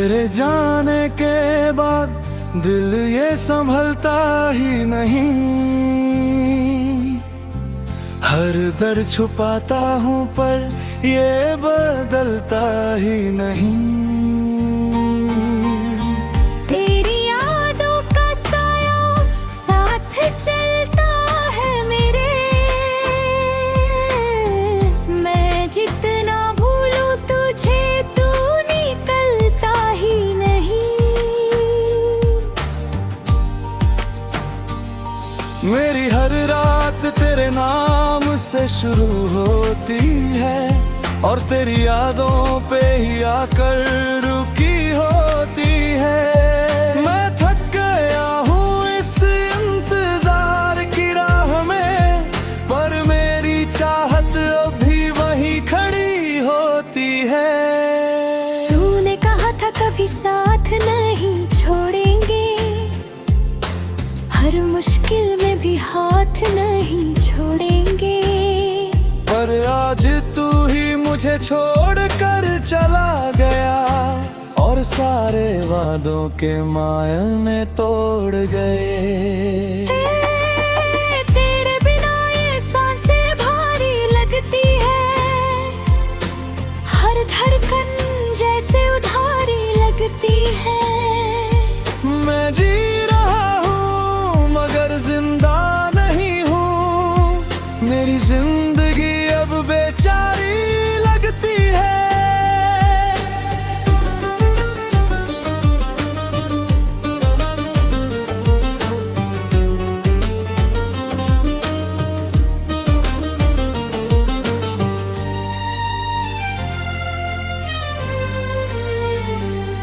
तेरे जाने के बाद दिल ये संभलता ही नहीं। हर दर्द छुपाता हूँ पर ये बदलता ही नहीं। तेरी यादों का साया साथ चलता है मेरे। मैं जितना भूलूं तुझे तू निकलता ही नहीं। मेरी हर रात तेरे नाम से शुरू होती है और तेरी यादों पे ही आकर रुकी होती है। मैं थक गया हूँ इस इंतजार की राह में, पर मेरी चाहत अभी वहीं खड़ी होती है। तूने कहा था कभी साथ नहीं छोड़ेंगे, हर मुश्किल में भी हाथ नहीं छोड़ेंगे। पर आज तू ही मुझे छोड़ कर चला गया और सारे वादों के मायने तोड़ गए। तेरे बिना ये सांसें भारी लगती है, हर धड़कन जैसे उधारी लगती है। मैं जी रहा हूँ मगर जिंदा नहीं हूँ, मेरी जिंदगी अब बेचारी लगती है।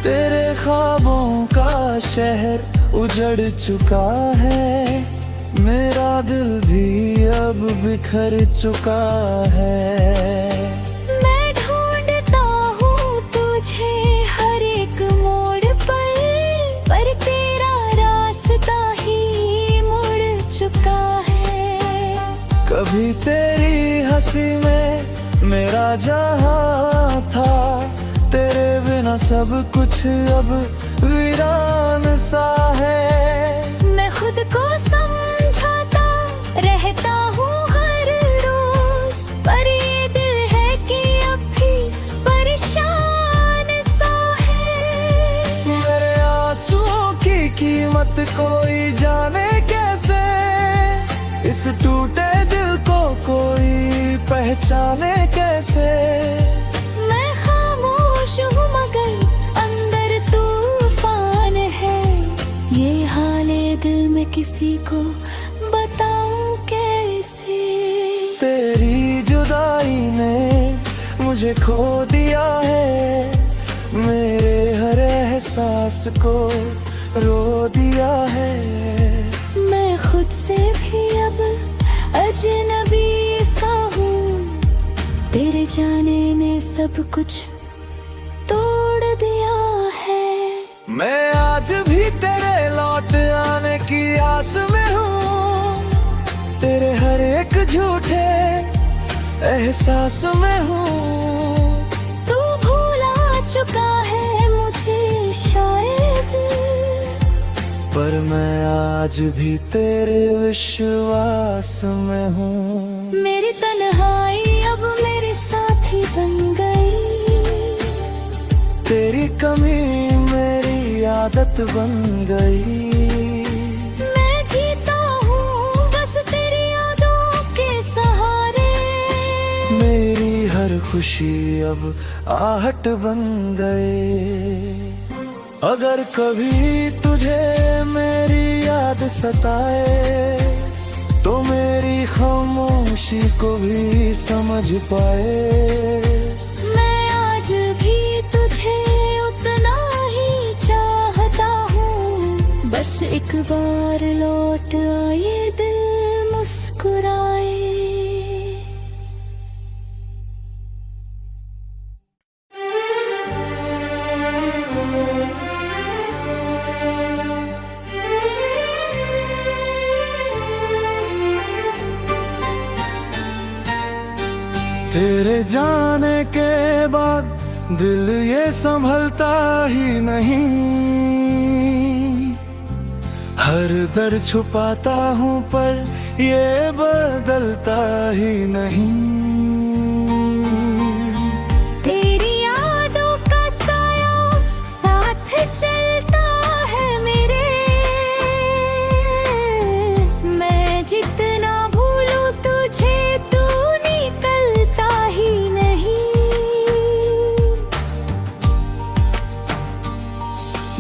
तेरे ख्वाबों का शहर उजड़ चुका है, मेरा दिल भी अब बिखर चुका है। मैं ढूंढता हूँ तुझे हर एक मोड़ पर तेरा रास्ता ही मुड़ चुका है। कभी तेरी हंसी में मेरा जहां था, तेरे बिना सब कुछ अब वीरान सा है। मैं खुद को समझाता रहता हूँ हर रोज, पर ये दिल है कि अब भी परेशान सा है। मेरे आंसुओं की कीमत कोई जाने कैसे, इस टूटे दिल को कोई पहचाने कैसे। मैं खामोश हूँ मगर अंदर तूफान है, ये हाले दिल में किसी को बताऊं कैसे। तेरी जुदाई ने मुझे खो दिया है, मेरे हर एहसास को रो दिया है। मैं खुद से भी अब अजनबी सा हूँ, तेरे जाने ने सब कुछ तोड़ दिया है। मैं आज भी तेरे लौट आने की आस में हूँ, तेरे हर एक झूठे एहसास में हूँ। तू भूला चुका है मुझे शायद, पर मैं आज भी तेरे विश्वास में हूँ। मेरी तन्हाई अब मेरे साथी बन गई, तेरी कमी मेरी आदत बन गई। मैं जीता हूँ बस तेरी यादों के सहारे। मेरी हर खुशी अब आहट बन गए। अगर कभी तुझे मेरी याद सताए, तो मेरी खामोशी को भी समझ पाए। मैं आज भी तुझे उतना ही चाहता हूँ, बस एक बार लौट आए दिल मुस्कुराए। तेरे जाने के बाद दिल ये संभलता ही नहीं, हर दर्द छुपाता हूँ पर ये बदलता ही नहीं। तेरी यादों का साया साथ चलता है मेरे, मैं जितना भूलूं तुझे तू निकलता ही नहीं।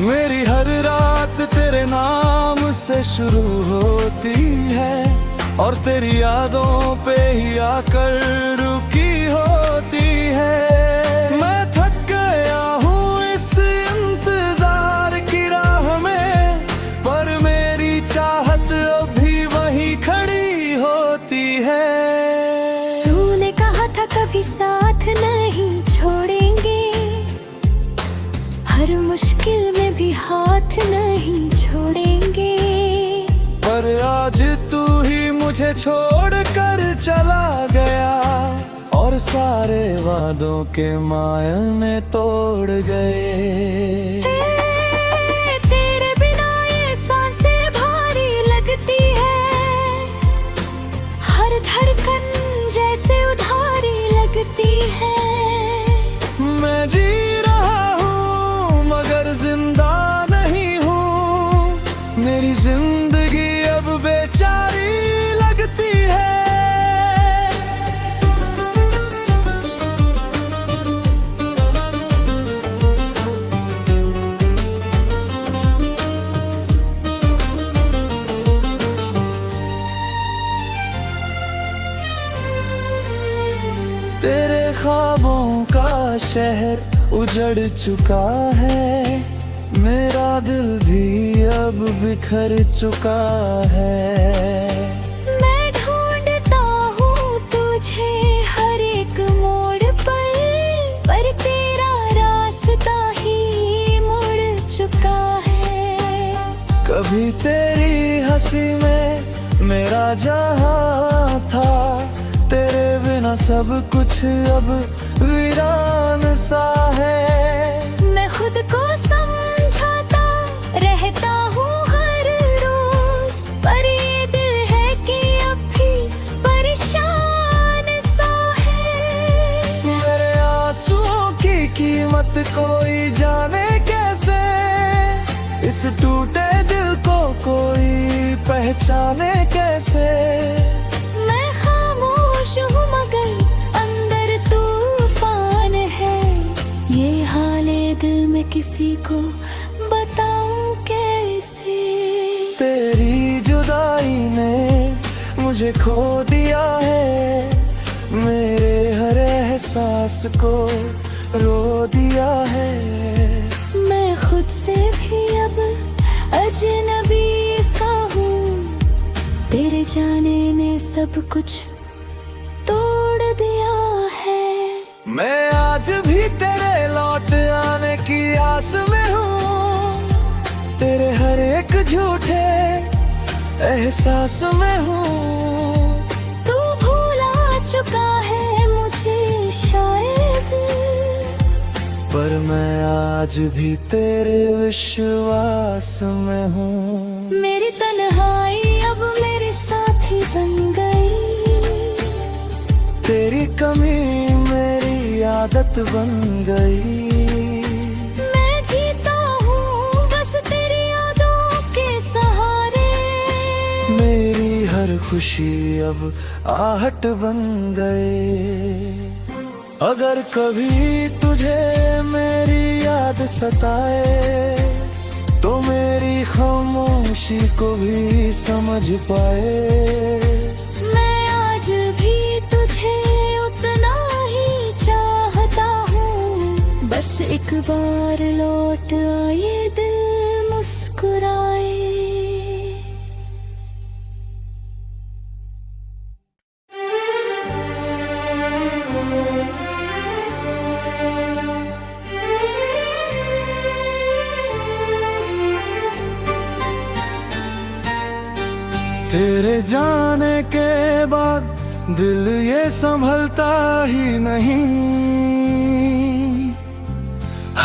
मेरी हर रात तेरे नाम से शुरू होती है, और तेरी यादों पे ही आकर रुकी होती है। मैं थक गया हूँ इस इंतजार की राह में, पर मेरी चाहत अभी वहीं खड़ी होती है। तूने कहा था कभी साथ नहीं छोड़ेंगे, हर मुश्किल में भी हाथ नहीं छोड़ेंगे, पर आज तू ही मुझे छोड़ कर चला गया, और सारे वादों के मायने तोड़ गए। तेरे बिना ये सांसें भारी लगती है, हर धड़कन जैसे उधारी लगती है। मैं जी रहा हूँ मगर जिंदा नहीं हूँ, मेरी जिंदगी अब बेचारी लगती है। तेरे ख्वाबों का शहर उजड़ चुका है, मेरा दिल भी अब बिखर चुका है। मैं ढूंढता हूँ तुझे हर एक मोड़ पर तेरा रास्ता ही मुड़ चुका है। कभी तेरी हंसी में मेरा जहां था, तेरे बिना सब कुछ अब वीरान सा है। मैं खुद को समझाता रहता हूँ हर रोज, पर ये दिल है कि अब भी परेशान सा है। मेरे आंसुओं की कीमत कोई जाने कैसे, इस टूटे दिल को कोई पहचाने कैसे। मैं खामोश हूँ मगर अंदर तूफान है, ये हाले दिल में किसी को बताऊं कैसे। तेरी जुदाई ने मुझे खो दिया है, मेरे हर एहसास को रो दिया है। मैं खुद से भी अब अजनबी सा हूँ, तेरे जाने ने सब कुछ तोड़ दिया है। मैं आज भी तेरे लौट आने की आस में हूँ, तेरे हर एक झूठे एहसास में हूँ। तू भूला चुका है मुझे शायद, पर मैं आज भी तेरे विश्वास में हूँ। मेरी तन्हाई अब मेरे साथी बन गई, तेरी कमी मेरी आदत बन गई। मैं जीता हूँ बस तेरी यादों के सहारे, मेरी हर खुशी अब आहट बन गए। अगर कभी तुझे मेरी याद सताए, तो मेरी खामोशी को भी समझ पाए। मैं आज भी तुझे उतना ही चाहता हूँ, बस एक बार लौट आए दिल मुस्कुराए। तेरे जाने के बाद दिल ये संभलता ही नहीं,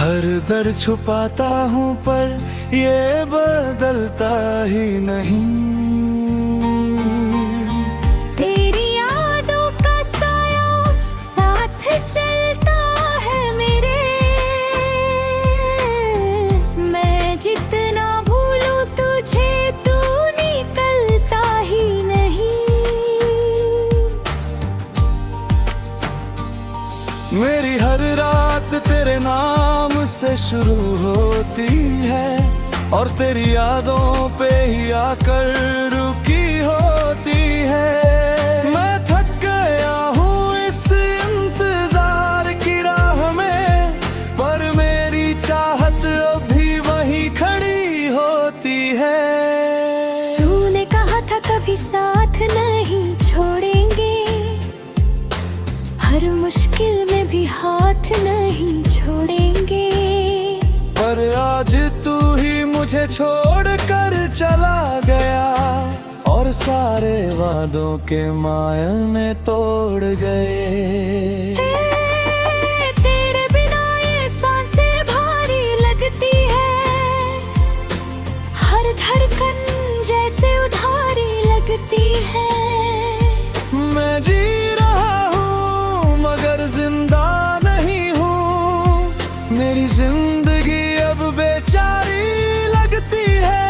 हर दर्द छुपाता हूँ पर ये बदलता ही नहीं। तेरी यादों का साया साथ चलता है मेरे, मैं जितना भूलूं तुझे तू निकलता ही नहीं। मेरी हर रात तेरे नाम से शुरू होती है और तेरी यादों पे ही आकर रुकी होती है। मैं थक गया हूँ इस इंतजार की राह में, पर मेरी चाहत अभी वहीं खड़ी होती है। तूने कहा था कभी साथ नहीं छोड़ेंगे, हर मुश्किल में भी हाथ नहीं छोड़ेंगे, पर आज तू ही मुझे छोड़ कर चला गया और सारे वादों के मायने तोड़ गए। तेरे बिना ये सांसें भारी लगती है, हर धड़कन जैसे उधारी लगती है। मैं जी रहा हूँ मगर जिंदा नहीं हूँ, मेरी जिंदगी अब बेचारी लगती है।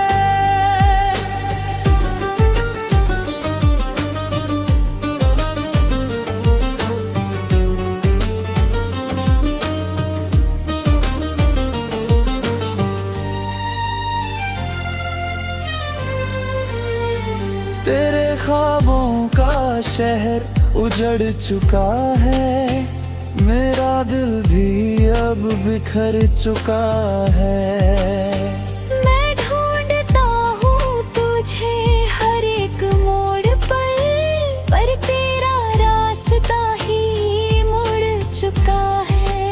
तेरे ख्वाबों का शहर उजड़ चुका है, मेरा दिल भी अब बिखर चुका है। मैं ढूंढता हूँ तुझे हर एक मोड़ पर तेरा रास्ता ही मुड़ चुका है।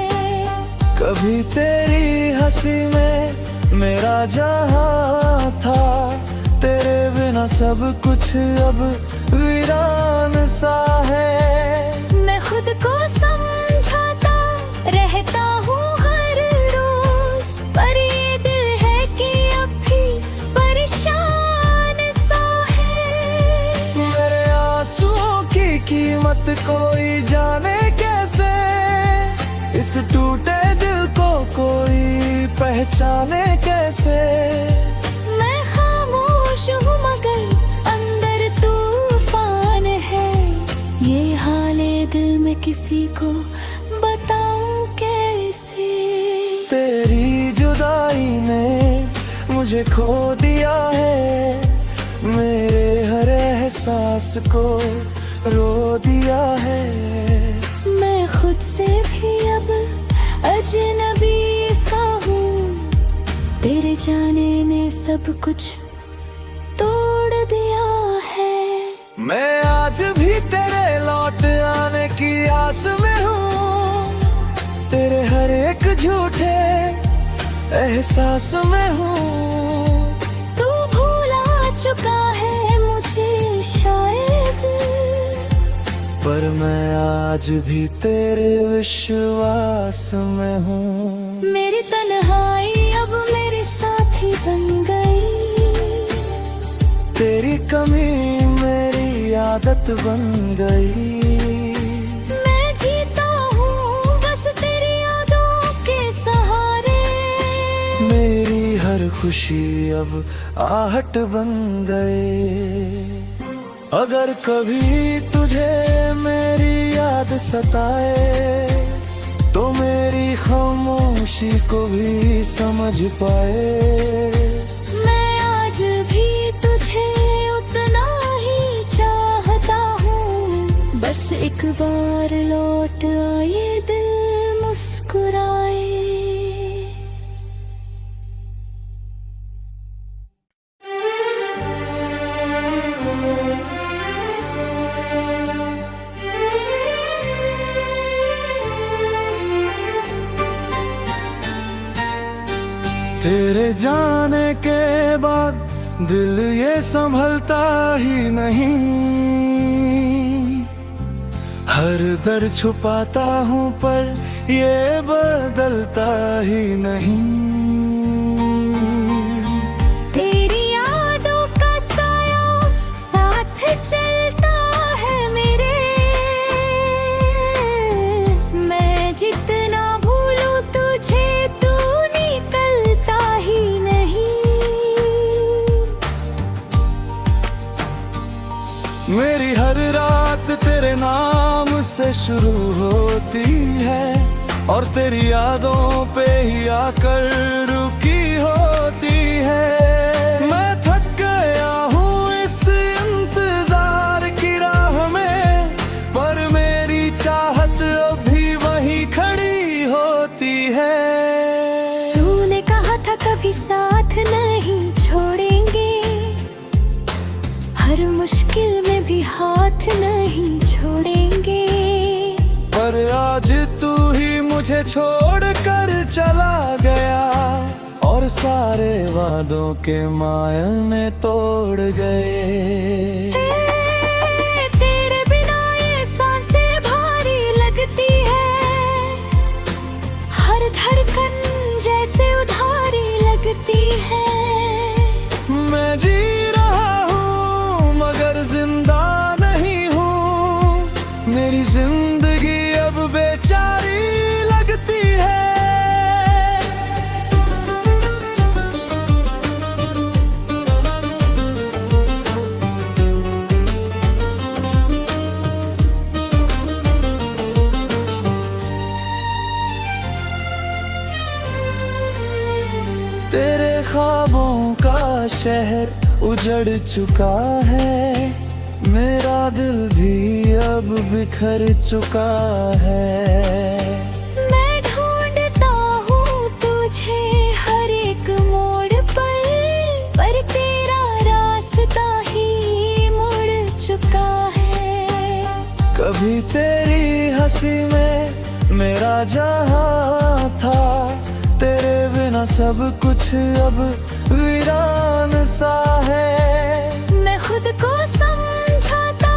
कभी तेरी हंसी में मेरा जहां था, तेरे बिना सब कुछ अब वीरान सा है। मैं खुद को समझाता रहता हूँ हर रोज, पर ये दिल है कि अब भी परेशान सा है। मेरे आंसुओं की कीमत कोई जाने कैसे, इस टूटे दिल को कोई पहचाने कैसे। मैं खामोश हूँ मगर अंदर तूफान है, ये हाले दिल में किसी को बताऊं कैसे। तेरी जुदाई ने मुझे खो दिया है, मेरे हर एहसास को रो दिया है। मैं खुद से भी अब अजनबी सा हूँ, तेरे जाने ने सब कुछ तोड़ दिया है। मैं आज भी तेरे लौट आने की आस में हूँ, तेरे हर एक झूठे एहसास में हूँ। तू भूला चुका है मुझे शायद, पर मैं आज भी तेरे विश्वास में हूँ। मेरी तन्हाई अब मेरे साथी बन गई, तेरी कमी मेरी आदत बन गई। मैं जीता हूँ बस तेरी यादों के सहारे, मेरी हर खुशी अब आहट बन गए। अगर कभी तुझे मेरी याद सताए, तो मेरी खामोशी को भी समझ पाए। मैं आज भी तुझे उतना ही चाहता हूँ, बस एक बार लौट आए दिल मुस्कुराए। तेरे जाने के बाद दिल ये संभलता ही नहीं, हर दर्द छुपाता हूँ पर ये बदलता ही नहीं। तेरी यादों का साया साथ चलता है मेरे, मैं जितना भूलूं तुझे तू निकलता ही नहीं। मेरी हर रात तेरे नाम से शुरू होती है, और तेरी यादों पे ही आकर रुकी होती है। मैं थक गया हूँ इस इंतजार की राह में, पर मेरी चाहत अभी वहीं खड़ी होती है। तूने कहा था कभी साथ नहीं छोड़ेंगे, हर मुश्किल में भी हाथ नहीं छोड़ेंगे, पर आज तू ही मुझे छोड़ कर चला गया, और सारे वादों के मायने तोड़ गए। तेरे बिना ये सांसें भारी लगती है, हर धड़कन जैसे उधारी लगती है। मैं जी रहा हूँ मगर जिंदा नहीं हूँ, मेरी जिंदगी अब बेचारी लगती है। तेरे ख्वाबों का शहर उजड़ चुका है, मेरा दिल भी अब बिखर चुका है। मैं ढूंढता हूँ तुझे हर एक मोड़ पर तेरा रास्ता ही मुड़ चुका है। कभी तेरी हंसी में मेरा जहां था, तेरे बिना सब कुछ अब वीरान सा है। मैं खुद को समझाता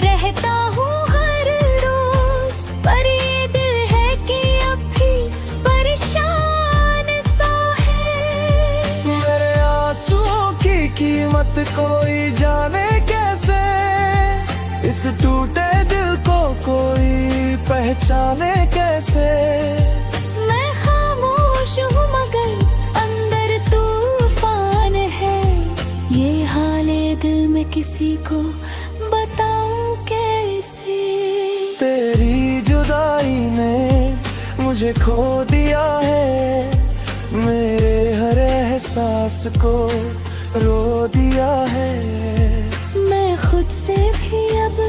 रहता हूँ हर रोज, पर ये दिल है कि अब भी परेशान सा है। मेरे आंसुओं की कीमत कोई जाने कैसे, इस टूटे दिल को कोई पहचाने कैसे। मैं खामोश हूँ मगर अंदर तूफान है, ये हाले दिल में किसी को बताऊं कैसे। तेरी जुदाई ने मुझे खो दिया है, मेरे हर एहसास को रो दिया है। मैं खुद से भी अब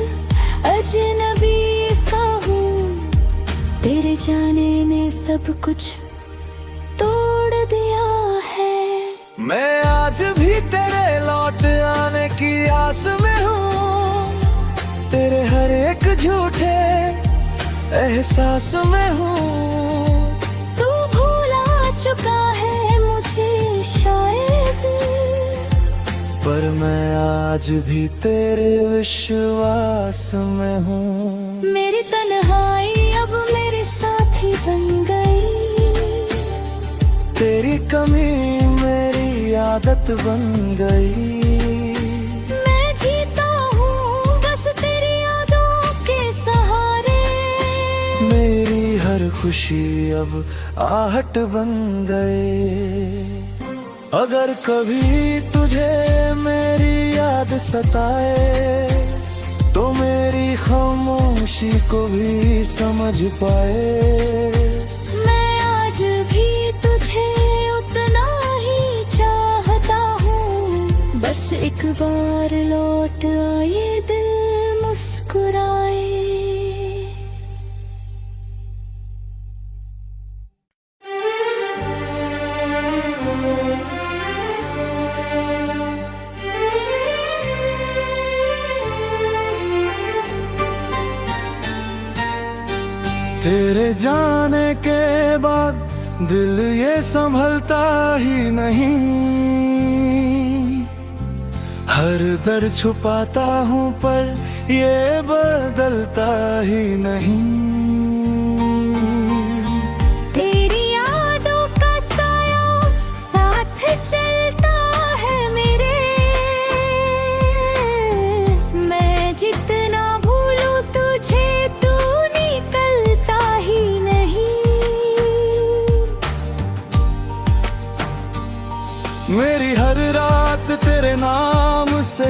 अजनबी सा हूँ, तेरे जाने ने सब कुछ तोड़ दिया है। मैं आज भी तेरे लौट आने की आस में हूँ, तेरे हर एक झूठे एहसास में हूँ। तू भूला चुका है मुझे शायद, पर मैं आज भी तेरे विश्वास में हूँ। मेरी तन्हाई अब मेरे साथी बन गई, तेरी कमी मेरी आदत बन गई। मैं जीता हूँ बस तेरी यादों के सहारे, मेरी हर खुशी अब आहट बन गए। अगर कभी तुझे मेरी याद सताए, तो मेरी खामोशी को भी समझ पाए। मैं आज भी तुझे उतना ही चाहता हूँ, बस एक बार लौट आए दिल मुस्कुराए। तेरे जाने के बाद दिल ये संभलता ही नहीं, हर दर्द छुपाता हूँ पर ये बदलता ही नहीं।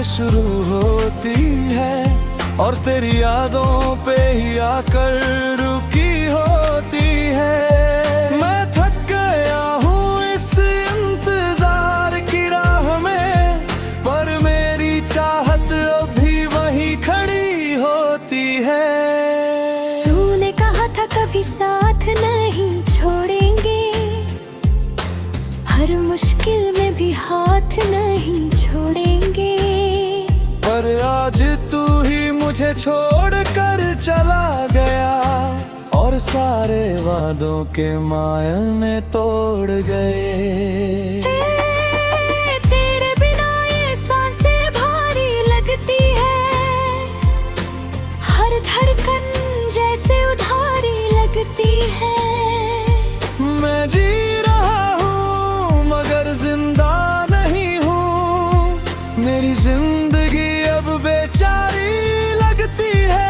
शुरू होती है और तेरी यादों पे ही आकर रुकी होती है। मैं थक गया हूँ इस इंतजार की राह में, पर मेरी चाहत अभी वहीं खड़ी होती है। तूने कहा था कभी साथ नहीं छोड़ेंगे, हर मुश्किल में भी हाथ नहीं छोड़ेंगे, पर आज तू ही मुझे छोड़ कर चला गया और सारे वादों के मायने तोड़ गए। तेरे बिना ये सांसें भारी लगती है, हर धड़कन जैसे उधारी लगती है। मैं जी रहा हूँ मगर जिंदा नहीं हूँ, मेरी जिंदगी अब बेचारी लगती है।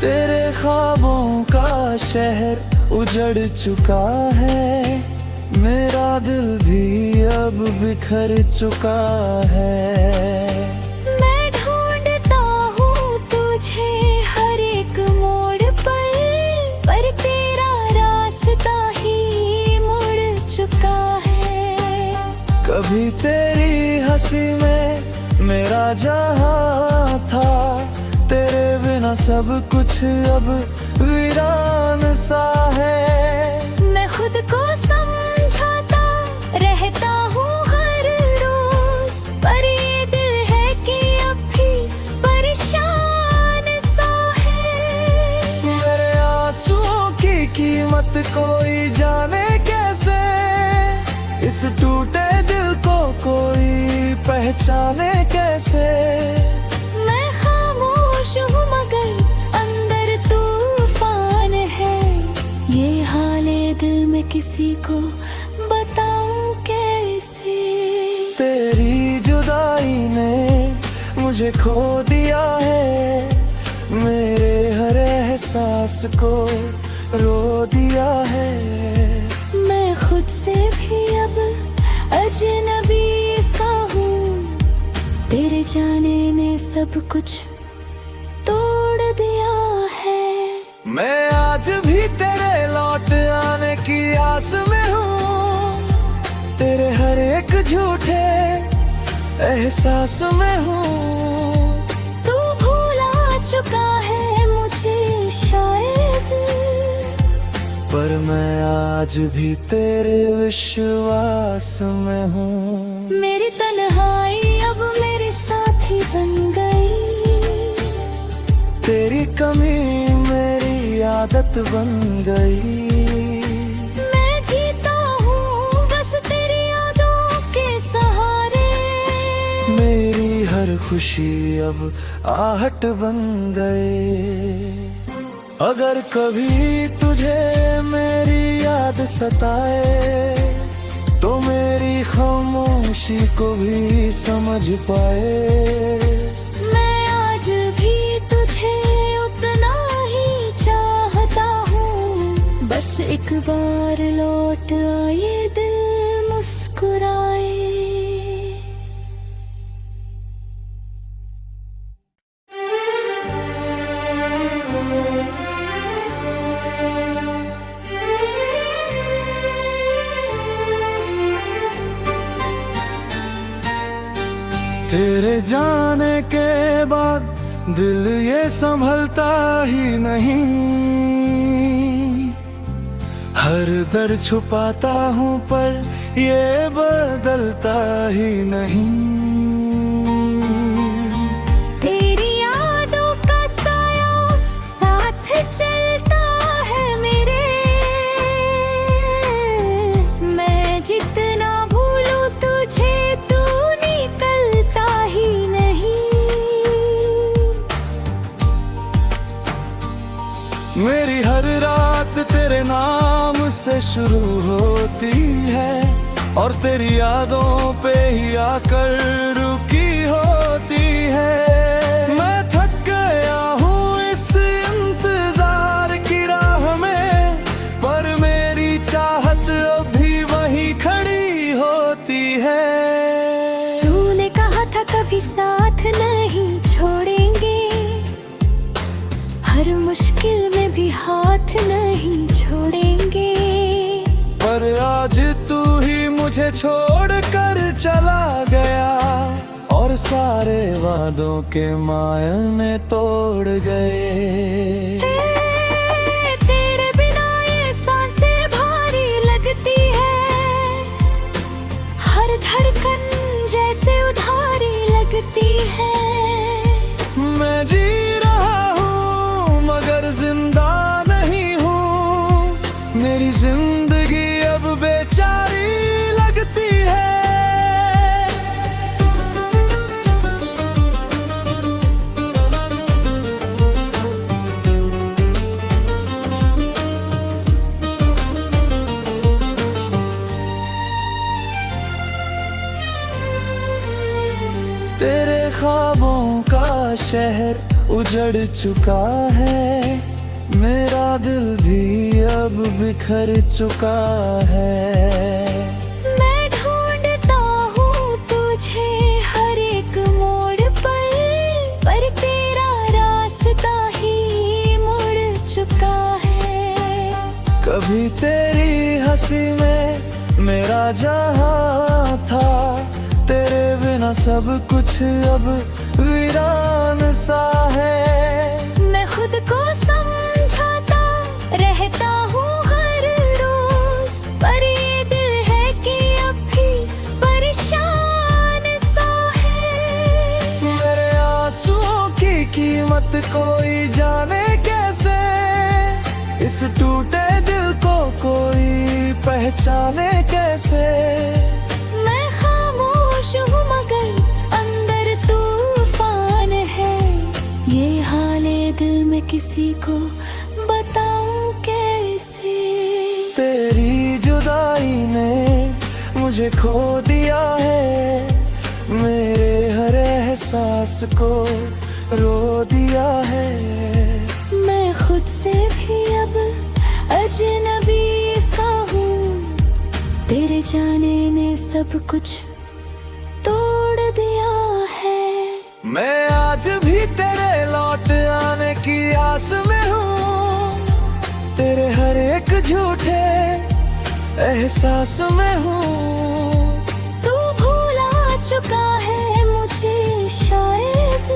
तेरे ख्वाबों का शहर उजड़ चुका है, मेरा दिल भी अब बिखर चुका है। मैं ढूंढता हूँ तुझे हर एक मोड़ पर तेरा रास्ता ही मुड़ चुका है। कभी तेरी हंसी में मेरा जहां था, तेरे बिना सब कुछ अब वीरान सा है। मैं खुद को समझाता रहता हूँ हर रोज, पर ये दिल है कि अब भी परेशान सा है। मेरे आंसुओं की कीमत कोई जाने कैसे, इस टूटे दिल को कोई पहचाने कैसे। मैं खामोश हूँ मगर अंदर तूफान है, ये हाले दिल में किसी को बताऊं कैसे। तेरी जुदाई ने मुझे खो दिया है, मेरे हर एहसास को रो दिया है। मैं खुद से भी अब अजनबी सा हूँ, तेरे जाने ने सब कुछ तोड़ दिया है। मैं आज भी तेरे लौट आने की आस में हूँ, तेरे हर एक झूठे एहसास में हूँ। तू भूला चुका है मुझे शायद, पर मैं आज भी तेरे विश्वास में हूँ। मेरी तन्हाई अब मेरे साथी बन गई, तेरी कमी मेरी आदत बन गई। मैं जीता हूँ बस तेरी यादों के सहारे, मेरी हर खुशी अब आहट बन गए। अगर कभी तुझे मेरी याद सताए, तो मेरी खामोशी को भी समझ पाए। मैं आज भी तुझे उतना ही चाहता हूँ, बस एक बार लौट आए दिल मुस्कुराए। तेरे जाने के बाद दिल ये संभलता ही नहीं, हर दर्द छुपाता हूँ पर ये बदलता ही नहीं। तेरी यादों का साया साथ चलता है मेरे, मैं जितना भूलूं तुझे तू निकलता ही नहीं। मेरी हर रात तेरे नाम से शुरू होती है और तेरी यादों पे ही आकर रुकी होती है। मैं थक गया हूँ इस इंतजार की राह में, पर मेरी चाहत अभी वहीं खड़ी होती है। तूने कहा था कभी साथ नहीं छोड़ेंगे, हर मुश्किल में भी हाथ नहीं छोड़ेंगे, पर आज तू ही मुझे छोड़ कर चला गया, और सारे वादों के मायने तोड़ गए। तेरे बिना ये सांसें भारी लगती है, हर धड़कन जैसे उधारी लगती है। मैं जी रहा हूँ मगर जिंदा नहीं हूँ, मेरी जिंदगी अब बेचारी लगती है। तेरे ख्वाबों का शहर उजड़ चुका है, मेरा दिल भी अब बिखर चुका है। मैं ढूंढता हूँ तुझे हर एक मोड़ पर तेरा रास्ता ही मुड़ चुका है। कभी तेरी हंसी में मेरा जहां था, तेरे बिना सब कुछ अब वीरान सा है। मैं खुद को समझाता रहता हूँ हर रोज, पर ये दिल है कि अब भी परेशान सा है। मेरे आंसुओं की कीमत कोई जाने कैसे, इस टूटे दिल को कोई पहचाने कैसे। मैं खामोश हूँ मगर अंदर तूफान है, ये हाले दिल में किसी को बताऊं कैसे। तेरी जुदाई ने मुझे खो दिया है, मेरे हर एहसास को रो दिया है। मैं खुद से भी अब अजनबी सा हूँ, तेरे जाने ने सब कुछ तोड़ दिया है। मैं आज भी तेरे लौट आने की आस में हूँ, तेरे हर एक झूठे एहसास में हूँ। तू भूला चुका है मुझे शायद,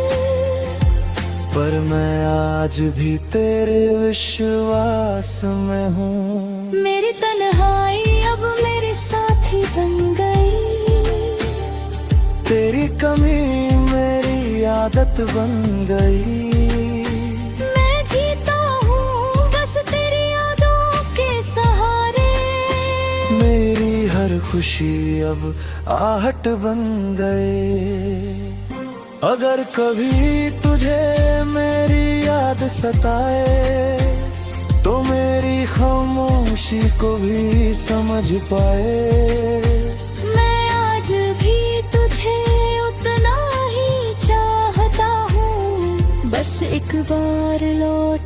पर मैं आज भी तेरे विश्वास में हूँ। मेरी तन्हाई अब मेरे साथी बन गई, तेरी कमी मेरी आदत बन गई। मैं जीता हूँ बस तेरी यादों के सहारे, मेरी हर खुशी अब आहट बन गए। अगर कभी तुझे मेरी याद सताए, तो मेरी खामोशी को भी समझ पाए। मैं आज भी तुझे उतना ही चाहता हूँ, बस एक बार लौट